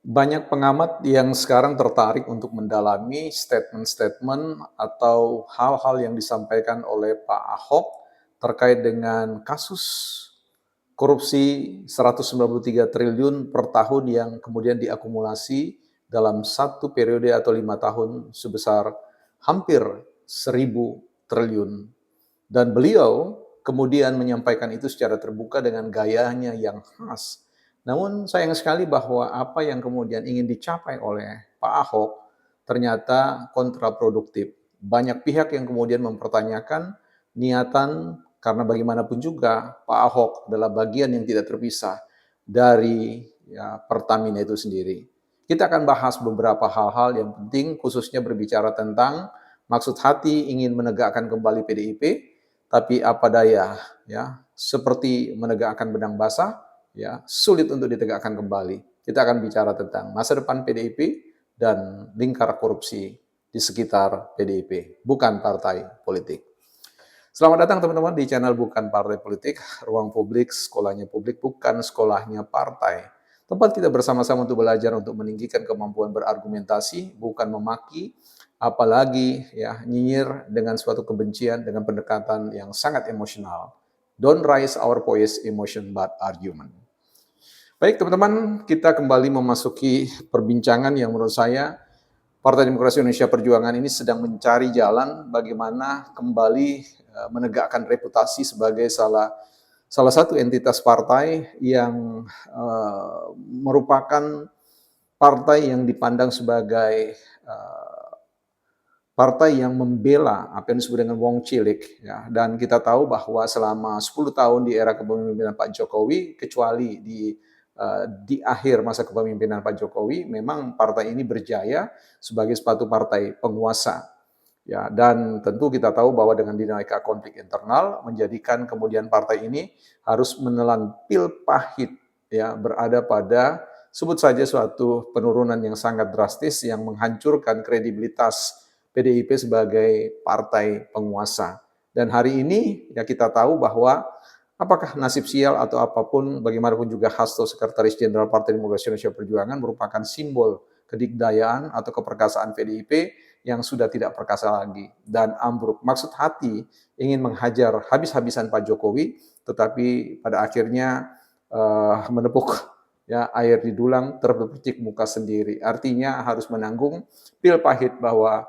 Banyak pengamat yang sekarang tertarik untuk mendalami statement-statement atau hal-hal yang disampaikan oleh Pak Ahok terkait dengan kasus korupsi 193 triliun per tahun yang kemudian diakumulasi dalam satu periode atau 5 tahun sebesar hampir 1.000 triliun. Dan beliau kemudian menyampaikan itu secara terbuka dengan gayanya yang khas. Namun sayang sekali bahwa apa yang kemudian ingin dicapai oleh Pak Ahok ternyata kontraproduktif. Banyak pihak yang kemudian mempertanyakan niatan, karena bagaimanapun juga Pak Ahok adalah bagian yang tidak terpisah dari Pertamina itu sendiri. Kita akan bahas beberapa hal-hal yang penting, khususnya berbicara tentang maksud hati ingin menegakkan kembali PDIP, tapi apa daya, ya, seperti menegakkan benang basah, ya, sulit untuk ditegakkan kembali. Kita akan bicara tentang masa depan PDIP dan lingkar korupsi di sekitar PDIP, bukan partai politik. Selamat datang teman-teman di channel Bukan Partai Politik, ruang publik, sekolahnya publik, bukan sekolahnya partai. Tempat kita bersama-sama untuk belajar untuk meninggikan kemampuan berargumentasi, bukan memaki, apalagi nyinyir dengan suatu kebencian dengan pendekatan yang sangat emosional. Don't raise our voice emotion but argument. Baik teman-teman, kita kembali memasuki perbincangan yang menurut saya Partai Demokrasi Indonesia Perjuangan ini sedang mencari jalan bagaimana kembali menegakkan reputasi sebagai salah satu entitas partai yang merupakan partai yang dipandang sebagai partai yang membela apa yang disebut dengan wong cilik, ya. Dan kita tahu bahwa selama 10 tahun di era kepemimpinan Pak Jokowi, kecuali di akhir masa kepemimpinan Pak Jokowi, memang partai ini berjaya sebagai suatu partai penguasa. Ya, dan tentu kita tahu bahwa dengan dinamika konflik internal menjadikan kemudian partai ini harus menelan pil pahit, ya, berada pada sebut saja suatu penurunan yang sangat drastis yang menghancurkan kredibilitas PDIP sebagai partai penguasa. Dan hari ini ya kita tahu bahwa apakah nasib sial atau apapun, bagaimanapun juga Hasto, Sekretaris Jenderal Partai Demokrasi Indonesia Perjuangan, merupakan simbol kedikdayaan atau keperkasaan PDIP yang sudah tidak perkasa lagi dan ambruk. Maksud hati ingin menghajar habis-habisan Pak Jokowi, tetapi pada akhirnya menepuk air di dulang terpercik muka sendiri. Artinya harus menanggung pil pahit bahwa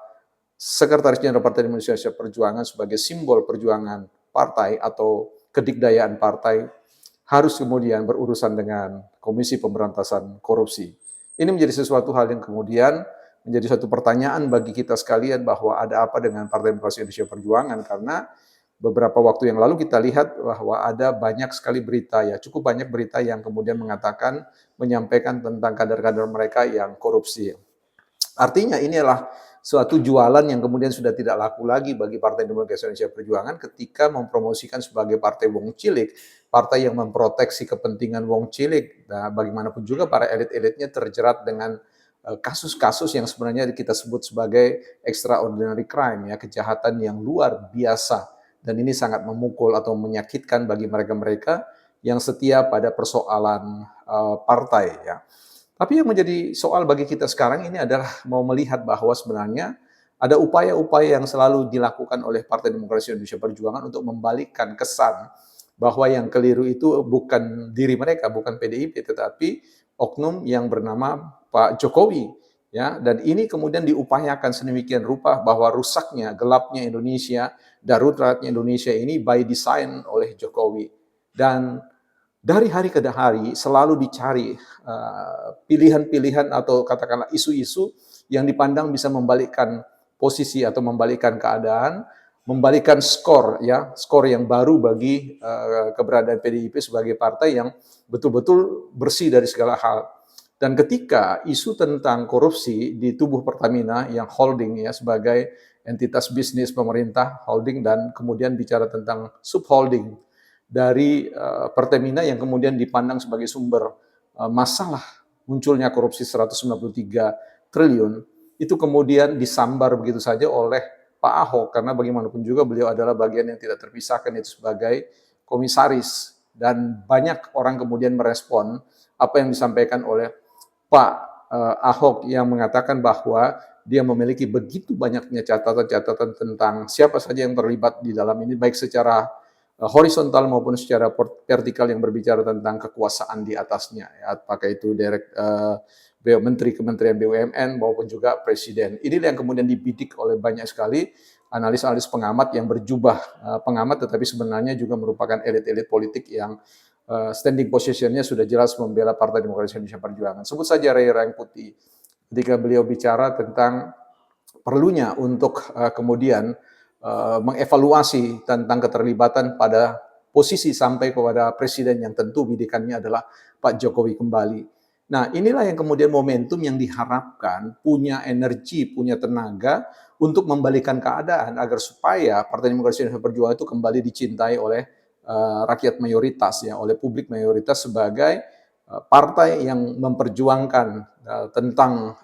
Sekretaris Jenderal Partai Indonesia Perjuangan sebagai simbol perjuangan partai atau kedikdayaan partai harus kemudian berurusan dengan Komisi Pemberantasan Korupsi. Ini menjadi sesuatu hal yang kemudian menjadi satu pertanyaan bagi kita sekalian bahwa ada apa dengan Partai Demokrasi Indonesia Perjuangan, karena beberapa waktu yang lalu kita lihat bahwa ada banyak sekali berita, ya cukup banyak berita yang kemudian mengatakan, menyampaikan tentang kader-kader mereka yang korupsi. Artinya ini adalah suatu jualan yang kemudian sudah tidak laku lagi bagi Partai Demokrasi Indonesia Perjuangan ketika mempromosikan sebagai partai wong cilik, partai yang memproteksi kepentingan wong cilik. Nah, bagaimanapun juga para elit-elitnya terjerat dengan kasus-kasus yang sebenarnya kita sebut sebagai extraordinary crime, ya, kejahatan yang luar biasa. Dan ini sangat memukul atau menyakitkan bagi mereka-mereka yang setia pada persoalan partai, ya. Tapi yang menjadi soal bagi kita sekarang ini adalah mau melihat bahwa sebenarnya ada upaya-upaya yang selalu dilakukan oleh Partai Demokrasi Indonesia Perjuangan untuk membalikkan kesan bahwa yang keliru itu bukan diri mereka, bukan PDIP, tetapi oknum yang bernama Pak Jokowi. Ya, dan ini kemudian diupayakan sedemikian rupa bahwa rusaknya, gelapnya Indonesia, daruratnya Indonesia ini by design oleh Jokowi. Dan dari hari ke hari selalu dicari pilihan-pilihan atau katakanlah isu-isu yang dipandang bisa membalikkan posisi atau membalikkan keadaan, membalikkan skor, ya, skor yang baru bagi keberadaan PDIP sebagai partai yang betul-betul bersih dari segala hal. Dan ketika isu tentang korupsi di tubuh Pertamina yang holding, ya, sebagai entitas bisnis pemerintah holding, dan kemudian bicara tentang subholding dari Pertamina yang kemudian dipandang sebagai sumber masalah munculnya korupsi 193 triliun, itu kemudian disambar begitu saja oleh Pak Ahok, karena bagaimanapun juga beliau adalah bagian yang tidak terpisahkan itu sebagai komisaris. Dan banyak orang kemudian merespon apa yang disampaikan oleh Pak Ahok yang mengatakan bahwa dia memiliki begitu banyaknya catatan-catatan tentang siapa saja yang terlibat di dalam ini, baik secara horizontal maupun secara vertikal yang berbicara tentang kekuasaan di atasnya, ya, apakah itu menteri kementerian BUMN maupun juga presiden. Inilah yang kemudian dibidik oleh banyak sekali analis-analis pengamat yang berjubah pengamat, tetapi sebenarnya juga merupakan elit-elit politik yang standing positionnya sudah jelas membela Partai Demokrasi Indonesia Perjuangan. Sebut saja Ray Rangkuti, ketika beliau bicara tentang perlunya untuk kemudian mengevaluasi tentang keterlibatan pada posisi sampai kepada presiden yang tentu bidikannya adalah Pak Jokowi kembali. Nah, inilah yang kemudian momentum yang diharapkan punya energi, punya tenaga untuk membalikan keadaan agar supaya Partai Demokrasi Indonesia Perjuangan itu kembali dicintai oleh rakyat mayoritas, ya, oleh publik mayoritas sebagai partai yang memperjuangkan tentang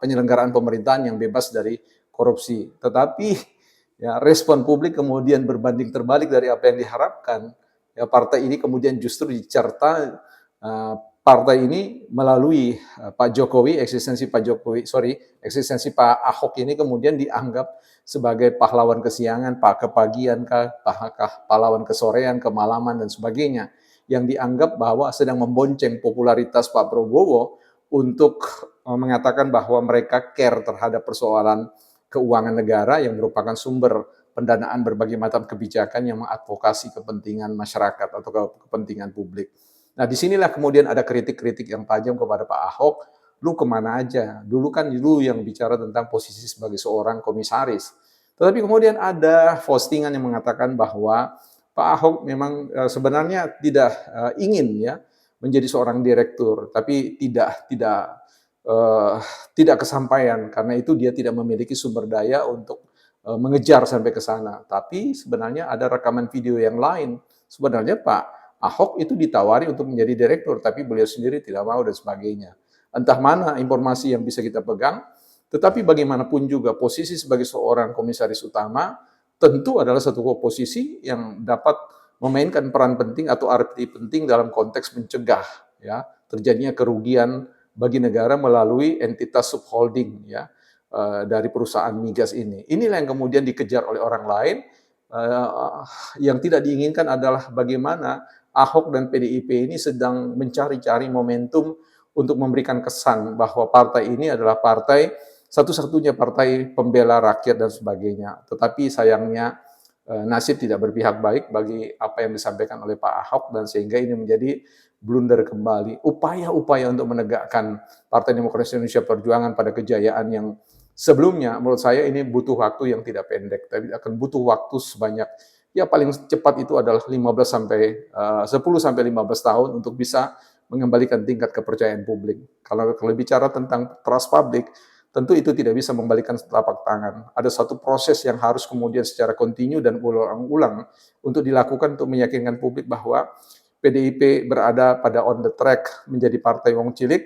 penyelenggaraan pemerintahan yang bebas dari korupsi. Tetapi ya, respon publik kemudian berbanding terbalik dari apa yang diharapkan. Ya, partai ini kemudian justru dicerta partai ini melalui Pak Jokowi, eksistensi Pak Ahok ini kemudian dianggap sebagai pahlawan kesiangan, kepagian, pahlawan kesorean, kemalaman, dan sebagainya, yang dianggap bahwa sedang membonceng popularitas Pak Prabowo untuk mengatakan bahwa mereka care terhadap persoalan keuangan negara yang merupakan sumber pendanaan berbagai macam kebijakan yang mengadvokasi kepentingan masyarakat atau kepentingan publik. Nah, disinilah kemudian ada kritik-kritik yang tajam kepada Pak Ahok, lu kemana aja? Dulu kan lu yang bicara tentang posisi sebagai seorang komisaris. Tetapi kemudian ada postingan yang mengatakan bahwa Pak Ahok memang sebenarnya tidak ingin ya menjadi seorang direktur, tapi tidak kesampaian karena itu dia tidak memiliki sumber daya untuk mengejar sampai ke sana. Tapi sebenarnya ada rekaman video yang lain. Sebenarnya Pak Ahok itu ditawari untuk menjadi direktur, tapi beliau sendiri tidak mau dan sebagainya. Entah mana informasi yang bisa kita pegang, tetapi bagaimanapun juga posisi sebagai seorang komisaris utama tentu adalah satu posisi yang dapat memainkan peran penting atau arti penting dalam konteks mencegah ya terjadinya kerugian bagi negara melalui entitas subholding ya dari perusahaan migas ini. Inilah yang kemudian dikejar oleh orang lain. Yang tidak diinginkan adalah bagaimana Ahok dan PDIP ini sedang mencari-cari momentum untuk memberikan kesan bahwa partai ini adalah partai satu-satunya partai pembela rakyat dan sebagainya. Tetapi sayangnya nasib tidak berpihak baik bagi apa yang disampaikan oleh Pak Ahok dan sehingga ini menjadi blunder kembali. Upaya-upaya untuk menegakkan Partai Demokrasi Indonesia Perjuangan pada kejayaan yang sebelumnya, menurut saya ini butuh waktu yang tidak pendek, tapi akan butuh waktu sebanyak ya paling cepat itu adalah 10 sampai 15 tahun untuk bisa mengembalikan tingkat kepercayaan publik. Kalau bicara tentang trust publik, tentu itu tidak bisa membalikan telapak tangan. Ada satu proses yang harus kemudian secara kontinu dan ulang-ulang untuk dilakukan untuk meyakinkan publik bahwa PDIP berada pada on the track menjadi partai wong cilik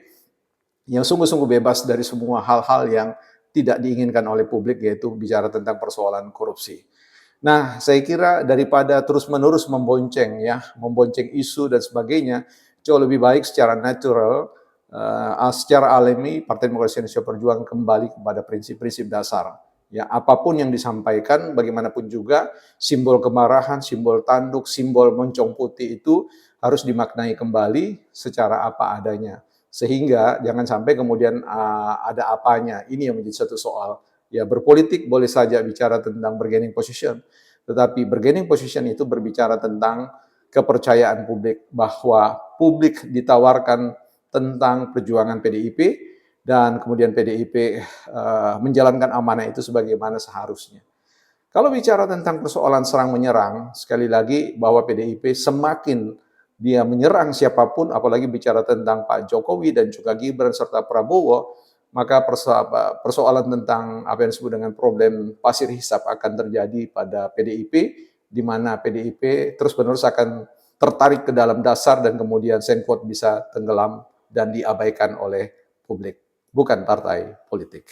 yang sungguh-sungguh bebas dari semua hal-hal yang tidak diinginkan oleh publik, yaitu bicara tentang persoalan korupsi. Nah, saya kira daripada terus-menerus membonceng isu dan sebagainya, jauh lebih baik secara natural, secara alami Partai Demokrasi Indonesia Perjuangan kembali kepada prinsip-prinsip dasar. Ya, apapun yang disampaikan, bagaimanapun juga simbol kemarahan, simbol tanduk, simbol moncong putih itu harus dimaknai kembali secara apa adanya. Sehingga jangan sampai kemudian ada apanya. Ini yang menjadi satu soal. Ya, berpolitik boleh saja bicara tentang bargaining position, tetapi bargaining position itu berbicara tentang kepercayaan publik, bahwa publik ditawarkan tentang perjuangan PDIP dan kemudian PDIP menjalankan amanah itu sebagaimana seharusnya. Kalau bicara tentang persoalan serang menyerang, sekali lagi bahwa PDIP semakin dia menyerang siapapun, apalagi bicara tentang Pak Jokowi dan juga Gibran serta Prabowo, maka persoalan tentang apa yang disebut dengan problem pasir hisap akan terjadi pada PDIP, di mana PDIP terus-menerus akan tertarik ke dalam dasar dan kemudian sengkot bisa tenggelam dan diabaikan oleh publik, bukan partai politik.